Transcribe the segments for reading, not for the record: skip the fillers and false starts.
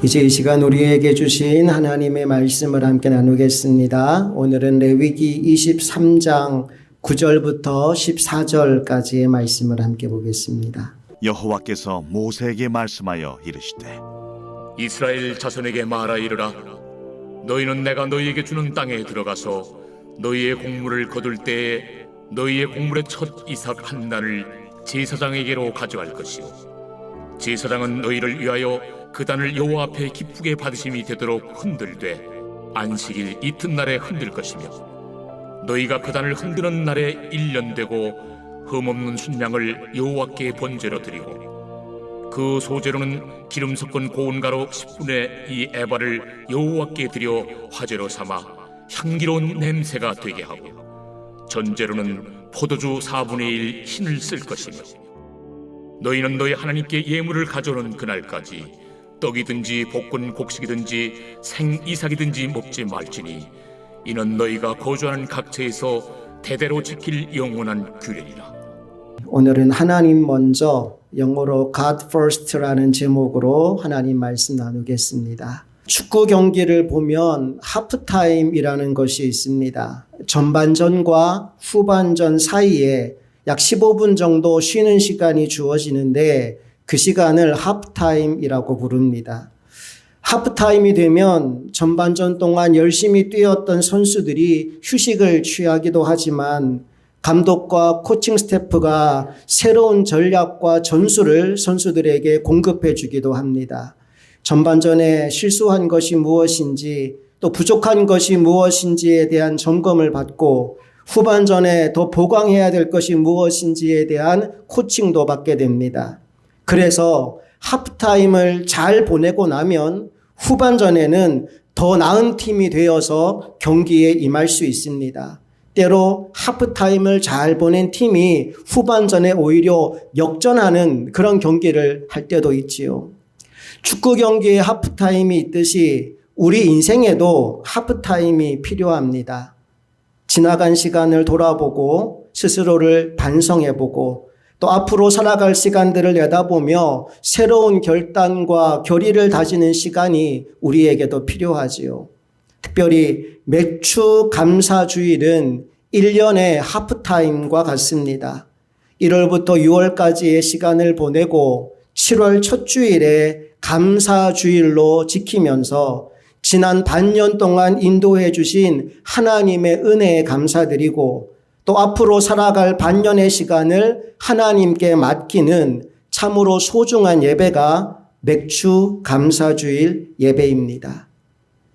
이제 이 시간 우리에게 주신 하나님의 말씀을 함께 나누겠습니다. 오늘은 레위기 23장 9절부터 14절까지의 말씀을 함께 보겠습니다. 여호와께서 모세에게 말씀하여 이르시되 이스라엘 자손에게 말하 이르라. 너희는 내가 너희에게 주는 땅에 들어가서 너희의 곡물을 거둘 때에 너희의 곡물의 첫 이삭 한 단을 제사장에게로 가져갈 것이요 제사장은 너희를 위하여 그 단을 여호와 앞에 기쁘게 받으심이 되도록 흔들되 안식일 이튿날에 흔들 것이며 너희가 그 단을 흔드는 날에 1년 되고 흠없는 순양을 여호와께 번제로 드리고 그 소제로는 기름 섞은 고운 가루 10분의 2 에바를 여호와께 드려 화제로 삼아 향기로운 냄새가 되게 하고 전제로는 포도주 4분의 1 흰을 쓸 것이며 너희는 너희 하나님께 예물을 가져오는 그날까지 떡이든지 볶은 곡식이든지 생이삭이든지 먹지 말지니 이는 너희가 거주하는 각처에서 대대로 지킬 영원한 규례니라. 오늘은 하나님 먼저, 영어로 God First라는 제목으로 하나님 말씀 나누겠습니다. 축구 경기를 보면 하프타임이라는 것이 있습니다. 전반전과 후반전 사이에 약 15분 정도 쉬는 시간이 주어지는데 그 시간을 하프타임이라고 부릅니다. 하프타임이 되면 전반전 동안 열심히 뛰었던 선수들이 휴식을 취하기도 하지만 감독과 코칭 스태프가 새로운 전략과 전술을 선수들에게 공급해 주기도 합니다. 전반전에 실수한 것이 무엇인지 또 부족한 것이 무엇인지에 대한 점검을 받고 후반전에 더 보강해야 될 것이 무엇인지에 대한 코칭도 받게 됩니다. 그래서 하프타임을 잘 보내고 나면 후반전에는 더 나은 팀이 되어서 경기에 임할 수 있습니다. 때로 하프타임을 잘 보낸 팀이 후반전에 오히려 역전하는 그런 경기를 할 때도 있지요. 축구 경기에 하프타임이 있듯이 우리 인생에도 하프타임이 필요합니다. 지나간 시간을 돌아보고 스스로를 반성해보고 또 앞으로 살아갈 시간들을 내다보며 새로운 결단과 결의를 다지는 시간이 우리에게도 필요하지요. 특별히 맥주 감사 주일은 1년의 하프타임과 같습니다. 1월부터 6월까지의 시간을 보내고 7월 첫 주일에 감사 주일로 지키면서 지난 반년 동안 인도해 주신 하나님의 은혜에 감사드리고 또 앞으로 살아갈 반년의 시간을 하나님께 맡기는 참으로 소중한 예배가 맥주 감사주일 예배입니다.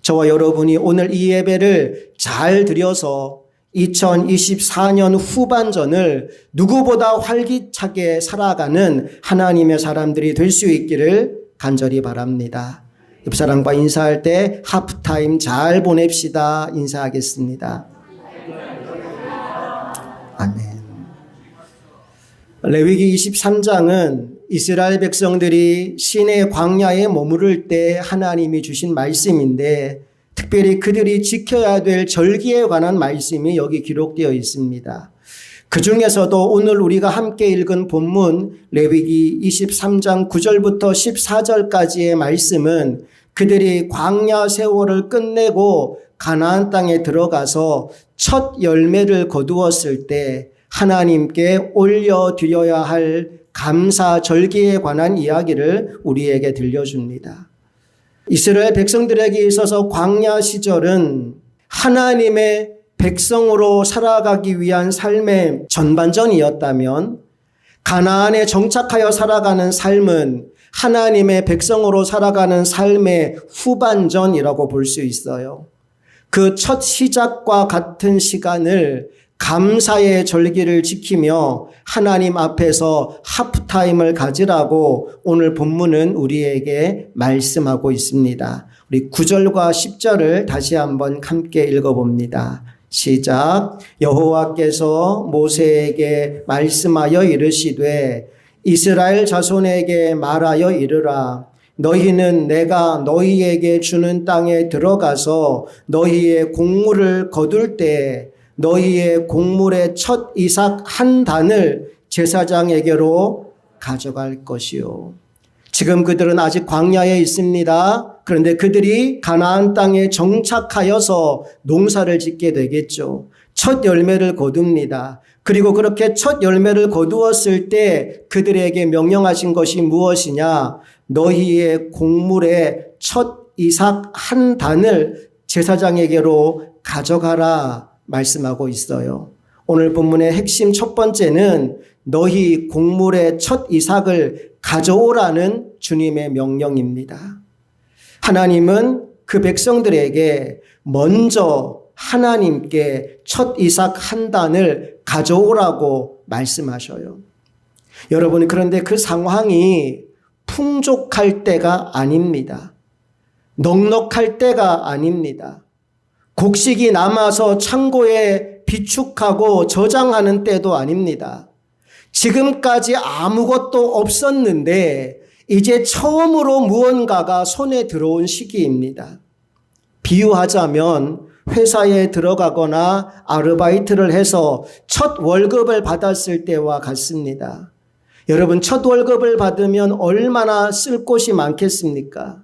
저와 여러분이 오늘 이 예배를 잘 드려서 2024년 후반전을 누구보다 활기차게 살아가는 하나님의 사람들이 될 수 있기를 간절히 바랍니다. 옆사람과 인사할 때 하프타임 잘 보냅시다 인사하겠습니다. 아멘. 레위기 23장은 이스라엘 백성들이 시내 광야에 머무를 때 하나님이 주신 말씀인데 특별히 그들이 지켜야 될 절기에 관한 말씀이 여기 기록되어 있습니다. 그 중에서도 오늘 우리가 함께 읽은 본문 레위기 23장 9절부터 14절까지의 말씀은 그들이 광야 세월을 끝내고 가나안 땅에 들어가서 첫 열매를 거두었을 때 하나님께 올려드려야 할 감사 절기에 관한 이야기를 우리에게 들려줍니다. 이스라엘 백성들에게 있어서 광야 시절은 하나님의 백성으로 살아가기 위한 삶의 전반전이었다면 가나안에 정착하여 살아가는 삶은 하나님의 백성으로 살아가는 삶의 후반전이라고 볼 수 있어요. 그 첫 시작과 같은 시간을 감사의 절기를 지키며 하나님 앞에서 하프타임을 가지라고 오늘 본문은 우리에게 말씀하고 있습니다. 우리 9절과 10절을 다시 한번 함께 읽어봅니다. 시작. 여호와께서 모세에게 말씀하여 이르시되 이스라엘 자손에게 말하여 이르라. 너희는 내가 너희에게 주는 땅에 들어가서 너희의 곡물을 거둘 때 너희의 곡물의 첫 이삭 한 단을 제사장에게로 가져갈 것이요. 지금 그들은 아직 광야에 있습니다. 그런데 그들이 가나안 땅에 정착하여서 농사를 짓게 되겠죠. 첫 열매를 거둡니다. 그리고 그렇게 첫 열매를 거두었을 때 그들에게 명령하신 것이 무엇이냐? 너희의 곡물의 첫 이삭 한 단을 제사장에게로 가져가라 말씀하고 있어요. 오늘 본문의 핵심 첫 번째는 너희 곡물의 첫 이삭을 가져오라는 주님의 명령입니다. 하나님은 그 백성들에게 먼저 하나님께 첫 이삭 한 단을 가져오라고 말씀하셔요. 여러분, 그런데 그 상황이 풍족할 때가 아닙니다. 넉넉할 때가 아닙니다. 곡식이 남아서 창고에 비축하고 저장하는 때도 아닙니다. 지금까지 아무것도 없었는데 이제 처음으로 무언가가 손에 들어온 시기입니다. 비유하자면 회사에 들어가거나 아르바이트를 해서 첫 월급을 받았을 때와 같습니다. 여러분, 첫 월급을 받으면 얼마나 쓸 곳이 많겠습니까?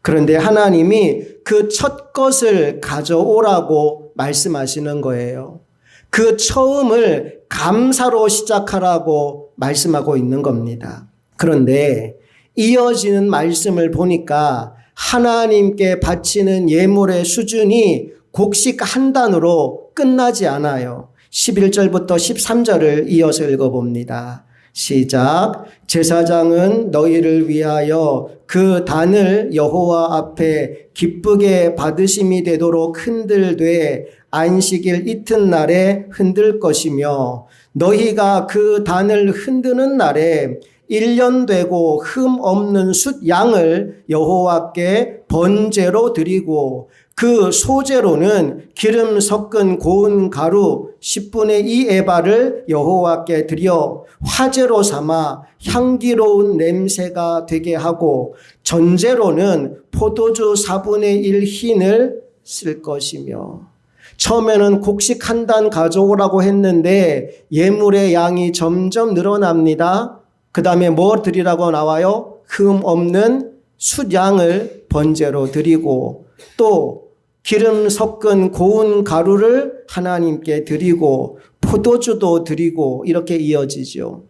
그런데 하나님이 그 첫 것을 가져오라고 말씀하시는 거예요. 그 처음을 감사로 시작하라고 말씀하고 있는 겁니다. 그런데 이어지는 말씀을 보니까 하나님께 바치는 예물의 수준이 곡식 한 단으로 끝나지 않아요. 11절부터 13절을 이어서 읽어봅니다. 시작. 제사장은 너희를 위하여 그 단을 여호와 앞에 기쁘게 받으심이 되도록 흔들되 안식일 이튿날에 흔들 것이며 너희가 그 단을 흔드는 날에 1년 되고 흠 없는 숫 양을 여호와께 번제로 드리고 그 소제로는 기름 섞은 고운 가루 10분의 2 에바를 여호와께 드려 화제로 삼아 향기로운 냄새가 되게 하고 전제로는 포도주 4분의 1 흰을 쓸 것이며. 처음에는 곡식 한 단 가져오라고 했는데 예물의 양이 점점 늘어납니다. 그 다음에 뭐 드리라고 나와요? 흠 없는 숫양을 번제로 드리고 또 기름 섞은 고운 가루를 하나님께 드리고 포도주도 드리고 이렇게 이어지죠.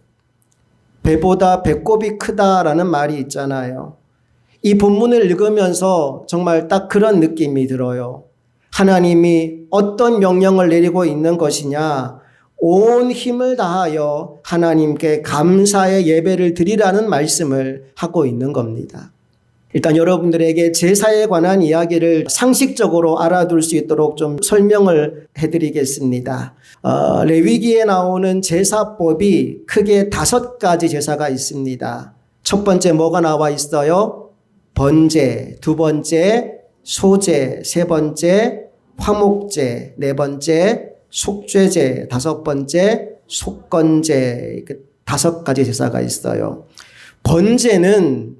배보다 배꼽이 크다라는 말이 있잖아요. 이 본문을 읽으면서 정말 딱 그런 느낌이 들어요. 하나님이 어떤 명령을 내리고 있는 것이냐? 온 힘을 다하여 하나님께 감사의 예배를 드리라는 말씀을 하고 있는 겁니다. 일단 여러분들에게 제사에 관한 이야기를 상식적으로 알아둘 수 있도록 좀 설명을 해드리겠습니다. 레위기에 나오는 제사법이 크게 5가지 제사가 있습니다. 첫 번째 뭐가 나와 있어요? 번제, 두 번째 소제, 세 번째 화목제, 네 번째 속죄제, 다섯 번째 속건제, 5가지 제사가 있어요. 번제는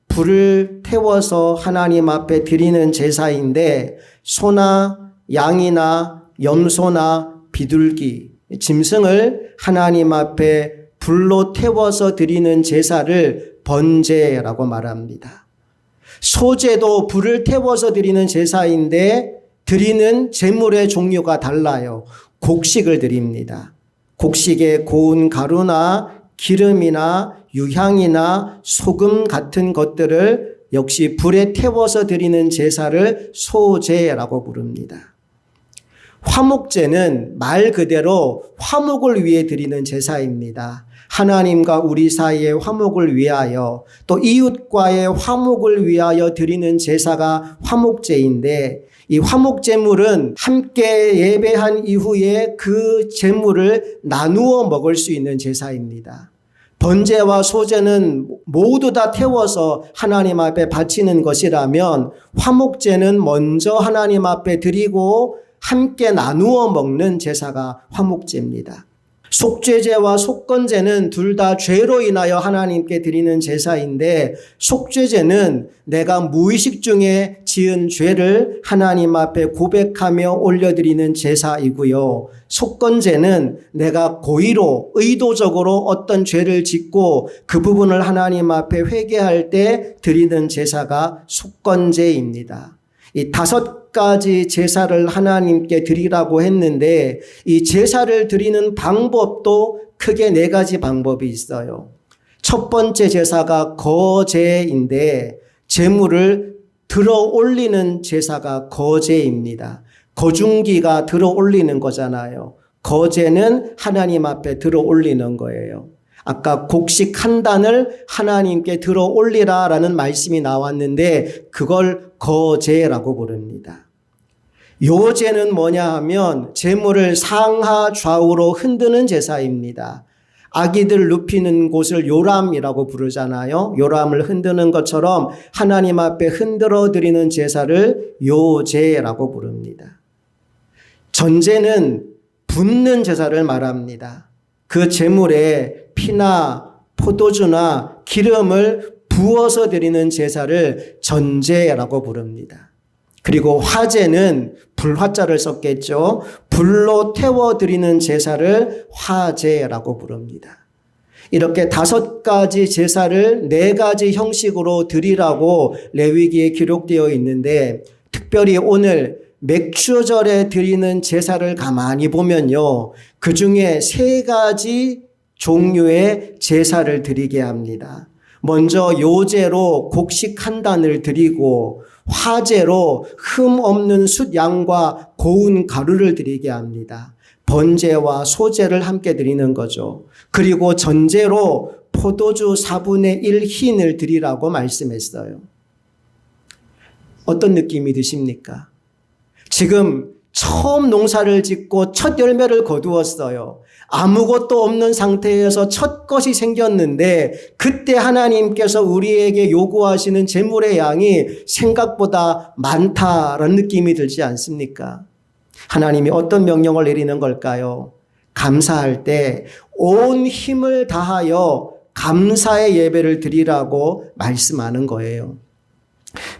불을 태워서 하나님 앞에 드리는 제사인데 소나 양이나 염소나 비둘기, 짐승을 하나님 앞에 불로 태워서 드리는 제사를 번제라고 말합니다. 소제도 불을 태워서 드리는 제사인데 드리는 제물의 종류가 달라요. 곡식을 드립니다. 곡식에 고운 가루나 기름이나 유향이나 소금 같은 것들을 역시 불에 태워서 드리는 제사를 소제라고 부릅니다. 화목제는 말 그대로 화목을 위해 드리는 제사입니다. 하나님과 우리 사이의 화목을 위하여 또 이웃과의 화목을 위하여 드리는 제사가 화목제인데 이 화목제물은 함께 예배한 이후에 그 제물을 나누어 먹을 수 있는 제사입니다. 번제와 소제는 모두 다 태워서 하나님 앞에 바치는 것이라면 화목제는 먼저 하나님 앞에 드리고 함께 나누어 먹는 제사가 화목제입니다. 속죄제와 속건제는 둘 다 죄로 인하여 하나님께 드리는 제사인데, 속죄제는 내가 무의식 중에 지은 죄를 하나님 앞에 고백하며 올려드리는 제사이고요. 속건제는 내가 고의로 의도적으로 어떤 죄를 짓고 그 부분을 하나님 앞에 회개할 때 드리는 제사가 속건제입니다. 이 5가지 제사를 하나님께 드리라고 했는데, 이 제사를 드리는 방법도 크게 4가지 방법이 있어요. 첫 번째 제사가 거제인데, 제물을 들어 올리는 제사가 거제입니다. 거중기가 들어 올리는 거잖아요. 거제는 하나님 앞에 들어 올리는 거예요. 아까 곡식 한 단을 하나님께 들어 올리라라는 말씀이 나왔는데, 그걸 거제라고 부릅니다. 요제는 뭐냐 하면 제물을 상하 좌우로 흔드는 제사입니다. 아기들 눕히는 곳을 요람이라고 부르잖아요. 요람을 흔드는 것처럼 하나님 앞에 흔들어 드리는 제사를 요제라고 부릅니다. 전제는 붓는 제사를 말합니다. 그 제물에 피나 포도주나 기름을 부어서 드리는 제사를 전제라고 부릅니다. 그리고 화제는 불화자를 썼겠죠. 불로 태워 드리는 제사를 화제라고 부릅니다. 이렇게 5가지 제사를 4가지 형식으로 드리라고 레위기에 기록되어 있는데, 특별히 오늘 맥주절에 드리는 제사를 가만히 보면요, 그 중에 3가지 종류의 제사를 드리게 합니다. 먼저 요제로 곡식 한 단을 드리고, 화제로 흠 없는 숫양과 고운 가루를 드리게 합니다. 번제와 소제를 함께 드리는 거죠. 그리고 전제로 포도주 4분의 1 흰을 드리라고 말씀했어요. 어떤 느낌이 드십니까? 지금 처음 농사를 짓고 첫 열매를 거두었어요. 아무것도 없는 상태에서 첫 것이 생겼는데, 그때 하나님께서 우리에게 요구하시는 제물의 양이 생각보다 많다라는 느낌이 들지 않습니까? 하나님이 어떤 명령을 내리는 걸까요? 감사할 때 온 힘을 다하여 감사의 예배를 드리라고 말씀하는 거예요.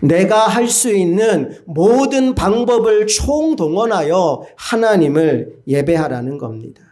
내가 할 수 있는 모든 방법을 총동원하여 하나님을 예배하라는 겁니다.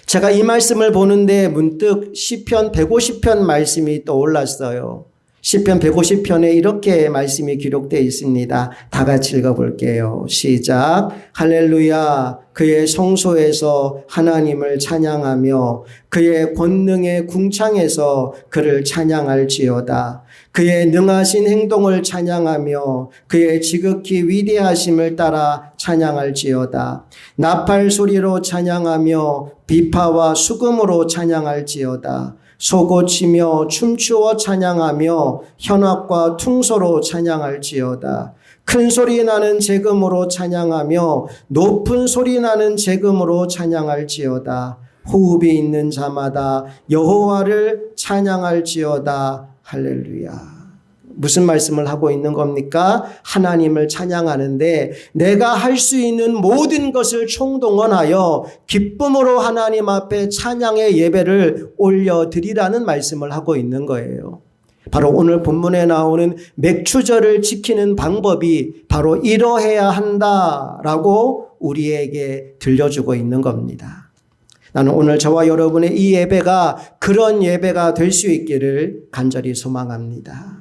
제가 이 말씀을 보는데 문득 시편 150편 말씀이 떠올랐어요. 시편 150편에 이렇게 말씀이 기록되어 있습니다. 다 같이 읽어볼게요. 시작. 할렐루야. 그의 성소에서 하나님을 찬양하며 그의 권능의 궁창에서 그를 찬양할지어다. 그의 능하신 행동을 찬양하며 그의 지극히 위대하심을 따라 찬양할지어다. 나팔 소리로 찬양하며 비파와 수금으로 찬양할지어다. 소고치며 춤추어 찬양하며 현악과 퉁소로 찬양할지어다. 큰 소리 나는 제금으로 찬양하며 높은 소리 나는 제금으로 찬양할지어다. 호흡이 있는 자마다 여호와를 찬양할지어다. 할렐루야. 무슨 말씀을 하고 있는 겁니까? 하나님을 찬양하는데 내가 할 수 있는 모든 것을 총동원하여 기쁨으로 하나님 앞에 찬양의 예배를 올려드리라는 말씀을 하고 있는 거예요. 바로 오늘 본문에 나오는 맥추절을 지키는 방법이 바로 이러해야 한다라고 우리에게 들려주고 있는 겁니다. 나는 오늘 저와 여러분의 이 예배가 그런 예배가 될 수 있기를 간절히 소망합니다.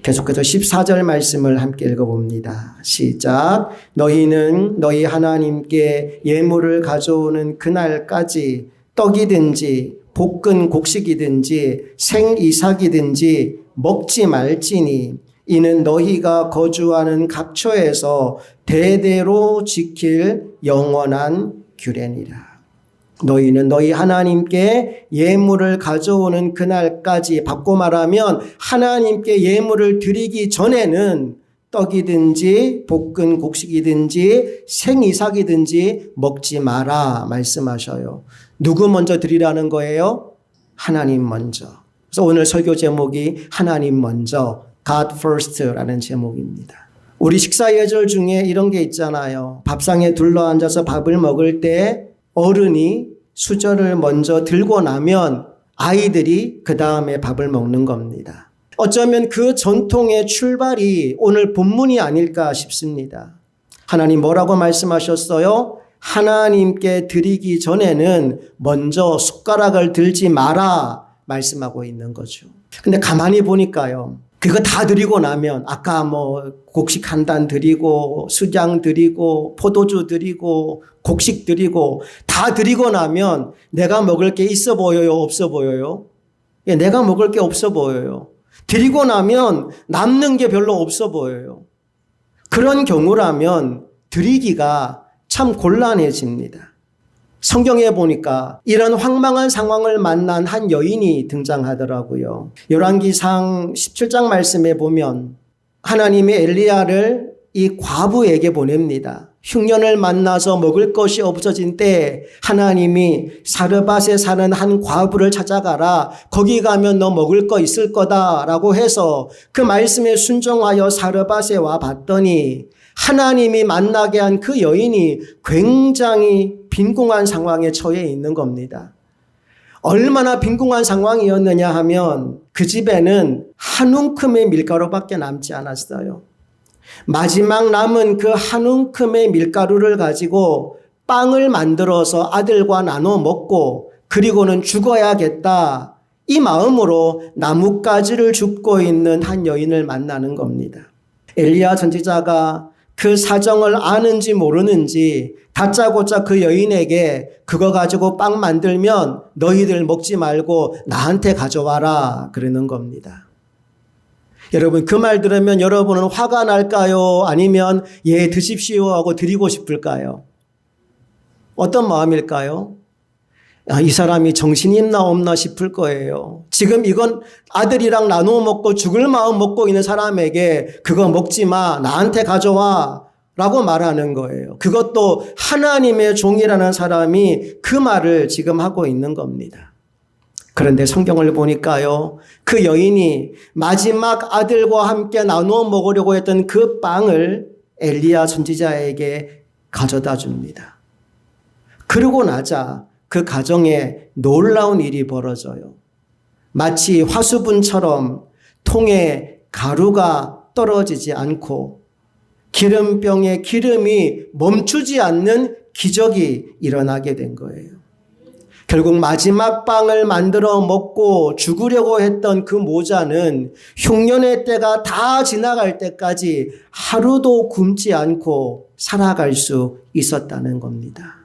계속해서 14절 말씀을 함께 읽어봅니다. 시작. 너희는 너희 하나님께 예물을 가져오는 그날까지 떡이든지 볶은 곡식이든지 생이삭이든지 먹지 말지니 이는 너희가 거주하는 각처에서 대대로 지킬 영원한 규례니라. 너희는 너희 하나님께 예물을 가져오는 그날까지, 바꿔 말하면 하나님께 예물을 드리기 전에는 떡이든지 볶은 곡식이든지 생이삭이든지 먹지 마라 말씀하셔요. 누구 먼저 드리라는 거예요? 하나님 먼저. 그래서 오늘 설교 제목이 하나님 먼저, God First라는 제목입니다. 우리 식사 예절 중에 이런 게 있잖아요. 밥상에 둘러앉아서 밥을 먹을 때 어른이 수저를 먼저 들고 나면 아이들이 그 다음에 밥을 먹는 겁니다. 어쩌면 그 전통의 출발이 오늘 본문이 아닐까 싶습니다. 하나님 뭐라고 말씀하셨어요? 하나님께 드리기 전에는 먼저 숟가락을 들지 마라 말씀하고 있는 거죠. 근데 가만히 보니까요. 그거 다 드리고 나면 아까 곡식 한 단 드리고 수장 드리고 포도주 드리고 곡식 드리고 다 드리고 나면 내가 먹을 게 있어 보여요? 없어 보여요? 예, 내가 먹을 게 없어 보여요. 드리고 나면 남는 게 별로 없어 보여요. 그런 경우라면 드리기가 참 곤란해집니다. 성경에 보니까 이런 황망한 상황을 만난 한 여인이 등장하더라고요. 열왕기상 17장 말씀에 보면 하나님이 엘리야를 이 과부에게 보냅니다. 흉년을 만나서 먹을 것이 없어진 때 하나님이 사르밧에 사는 한 과부를 찾아가라. 거기 가면 너 먹을 거 있을 거다라고 해서 그 말씀에 순종하여 사르밧에 와 봤더니 하나님이 만나게 한 그 여인이 굉장히 빈궁한 상황에 처해 있는 겁니다. 얼마나 빈궁한 상황이었느냐 하면 그 집에는 한 움큼의 밀가루밖에 남지 않았어요. 마지막 남은 그 한 움큼의 밀가루를 가지고 빵을 만들어서 아들과 나눠 먹고 그리고는 죽어야겠다. 이 마음으로 나뭇가지를 줍고 있는 한 여인을 만나는 겁니다. 엘리야 선지자가 그 사정을 아는지 모르는지 다짜고짜 그 여인에게 그거 가지고 빵 만들면 너희들 먹지 말고 나한테 가져와라 그러는 겁니다. 여러분 그 말 들으면 여러분은 화가 날까요? 아니면 예 드십시오 하고 드리고 싶을까요? 어떤 마음일까요? 이 사람이 정신이 있나 없나 싶을 거예요. 지금 이건 아들이랑 나누어 먹고 죽을 마음 먹고 있는 사람에게 그거 먹지 마, 나한테 가져와 라고 말하는 거예요. 그것도 하나님의 종이라는 사람이 그 말을 지금 하고 있는 겁니다. 그런데 성경을 보니까요. 그 여인이 마지막 아들과 함께 나누어 먹으려고 했던 그 빵을 엘리야 선지자에게 가져다 줍니다. 그러고 나자 그 가정에 놀라운 일이 벌어져요. 마치 화수분처럼 통에 가루가 떨어지지 않고 기름병에 기름이 멈추지 않는 기적이 일어나게 된 거예요. 결국 마지막 빵을 만들어 먹고 죽으려고 했던 그 모자는 흉년의 때가 다 지나갈 때까지 하루도 굶지 않고 살아갈 수 있었다는 겁니다.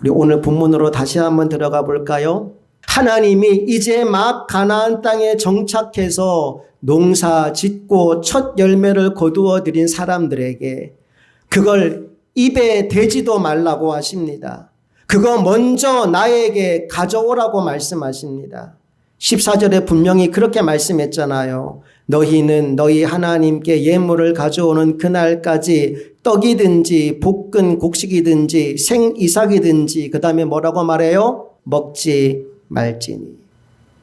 우리 오늘 본문으로 다시 한번 들어가 볼까요? 하나님이 이제 막 가나안 땅에 정착해서 농사 짓고 첫 열매를 거두어 들인 사람들에게 그걸 입에 대지도 말라고 하십니다. 그거 먼저 나에게 가져오라고 말씀하십니다. 14절에 분명히 그렇게 말씀했잖아요. 너희는 너희 하나님께 예물을 가져오는 그날까지 떡이든지 볶은 곡식이든지 생이삭이든지 그 다음에 뭐라고 말해요? 먹지 말지니.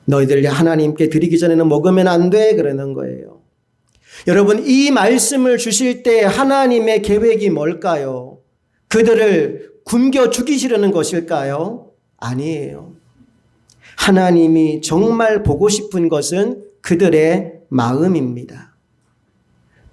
너희들 하나님께 드리기 전에는 먹으면 안 돼 그러는 거예요. 여러분 이 말씀을 주실 때 하나님의 계획이 뭘까요? 그들을 굶겨 죽이시려는 것일까요? 아니에요. 하나님이 정말 보고 싶은 것은 그들의 마음입니다.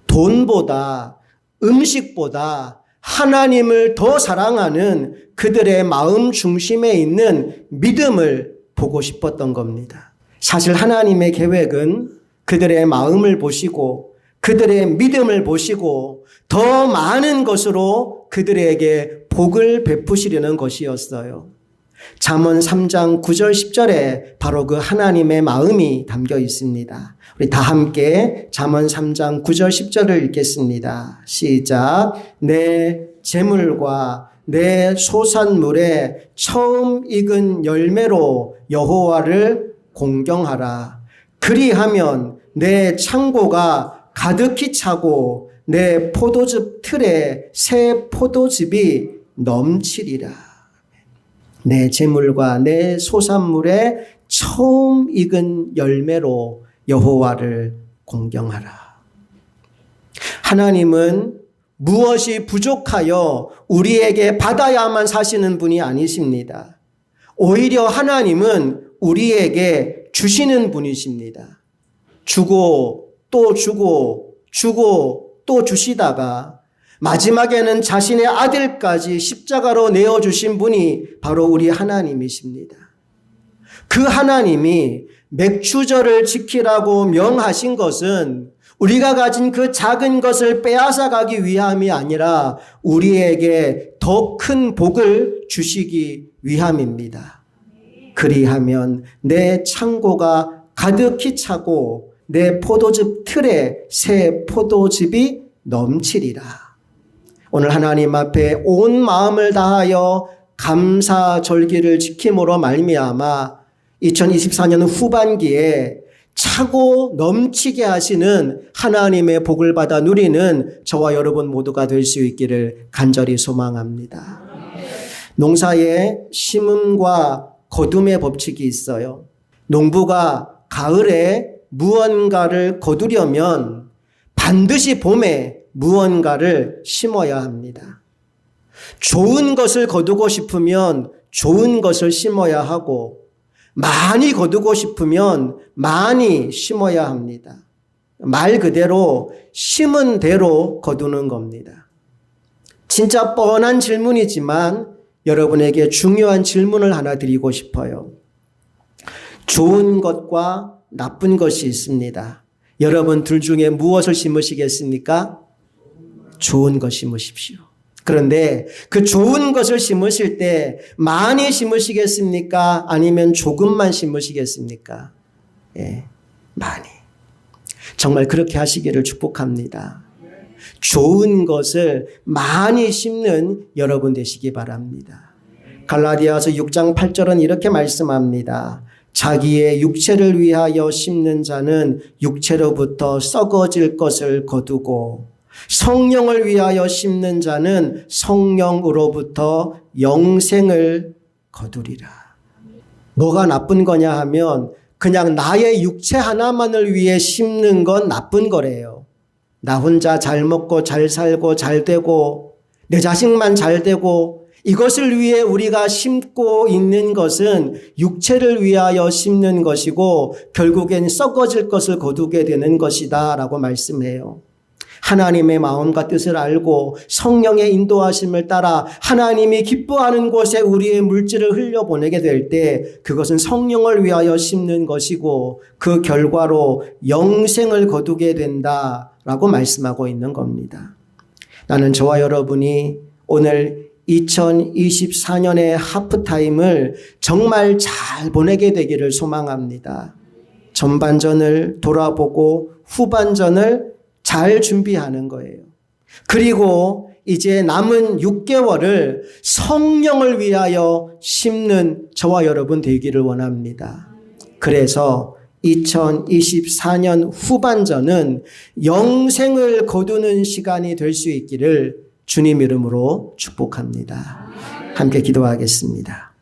돈보다 음식보다 하나님을 더 사랑하는 그들의 마음 중심에 있는 믿음을 보고 싶었던 겁니다. 사실 하나님의 계획은 그들의 마음을 보시고 그들의 믿음을 보시고 더 많은 것으로 그들에게 복을 베푸시려는 것이었어요. 잠언 3장 9절 10절에 바로 그 하나님의 마음이 담겨 있습니다. 우리 다 함께 잠언 3장 9절 10절을 읽겠습니다. 시작. 내 재물과 내 소산물에 처음 익은 열매로 여호와를 공경하라. 그리하면 내 창고가 가득히 차고 내 포도즙 틀에 새 포도즙이 넘치리라. 내 재물과 내 소산물에 처음 익은 열매로 여호와를 공경하라. 하나님은 무엇이 부족하여 우리에게 받아야만 사시는 분이 아니십니다. 오히려 하나님은 우리에게 주시는 분이십니다. 주고 또 주고 주고 또 주시다가 마지막에는 자신의 아들까지 십자가로 내어주신 분이 바로 우리 하나님이십니다. 그 하나님이 맥추절을 지키라고 명하신 것은 우리가 가진 그 작은 것을 빼앗아 가기 위함이 아니라 우리에게 더 큰 복을 주시기 위함입니다. 그리하면 내 창고가 가득히 차고 내 포도즙 틀에 새 포도즙이 넘치리라. 오늘 하나님 앞에 온 마음을 다하여 감사절기를 지킴으로 말미암아 2024년 후반기에 차고 넘치게 하시는 하나님의 복을 받아 누리는 저와 여러분 모두가 될 수 있기를 간절히 소망합니다. 농사에 심음과 거둠의 법칙이 있어요. 농부가 가을에 무언가를 거두려면 반드시 봄에 무언가를 심어야 합니다. 좋은 것을 거두고 싶으면 좋은 것을 심어야 하고 많이 거두고 싶으면 많이 심어야 합니다. 말 그대로 심은 대로 거두는 겁니다. 진짜 뻔한 질문이지만 여러분에게 중요한 질문을 하나 드리고 싶어요. 좋은 것과 나쁜 것이 있습니다. 여러분 둘 중에 무엇을 심으시겠습니까? 좋은 것 심으십시오. 그런데 그 좋은 것을 심으실 때 많이 심으시겠습니까? 아니면 조금만 심으시겠습니까? 예, 많이. 정말 그렇게 하시기를 축복합니다. 좋은 것을 많이 심는 여러분 되시기 바랍니다. 갈라디아서 6장 8절은 이렇게 말씀합니다. 자기의 육체를 위하여 심는 자는 육체로부터 썩어질 것을 거두고 성령을 위하여 심는 자는 성령으로부터 영생을 거두리라. 뭐가 나쁜 거냐 하면 그냥 나의 육체 하나만을 위해 심는 건 나쁜 거래요. 나 혼자 잘 먹고 잘 살고 잘 되고 내 자식만 잘 되고 이것을 위해 우리가 심고 있는 것은 육체를 위하여 심는 것이고 결국엔 썩어질 것을 거두게 되는 것이다 라고 말씀해요. 하나님의 마음과 뜻을 알고 성령의 인도하심을 따라 하나님이 기뻐하는 곳에 우리의 물질을 흘려보내게 될 때 그것은 성령을 위하여 심는 것이고 그 결과로 영생을 거두게 된다라고 말씀하고 있는 겁니다. 나는 저와 여러분이 오늘 2024년의 하프타임을 정말 잘 보내게 되기를 소망합니다. 전반전을 돌아보고 후반전을 잘 준비하는 거예요. 그리고 이제 남은 6개월을 성령을 위하여 심는 저와 여러분 되기를 원합니다. 그래서 2024년 후반전은 영생을 거두는 시간이 될 수 있기를 주님 이름으로 축복합니다. 함께 기도하겠습니다.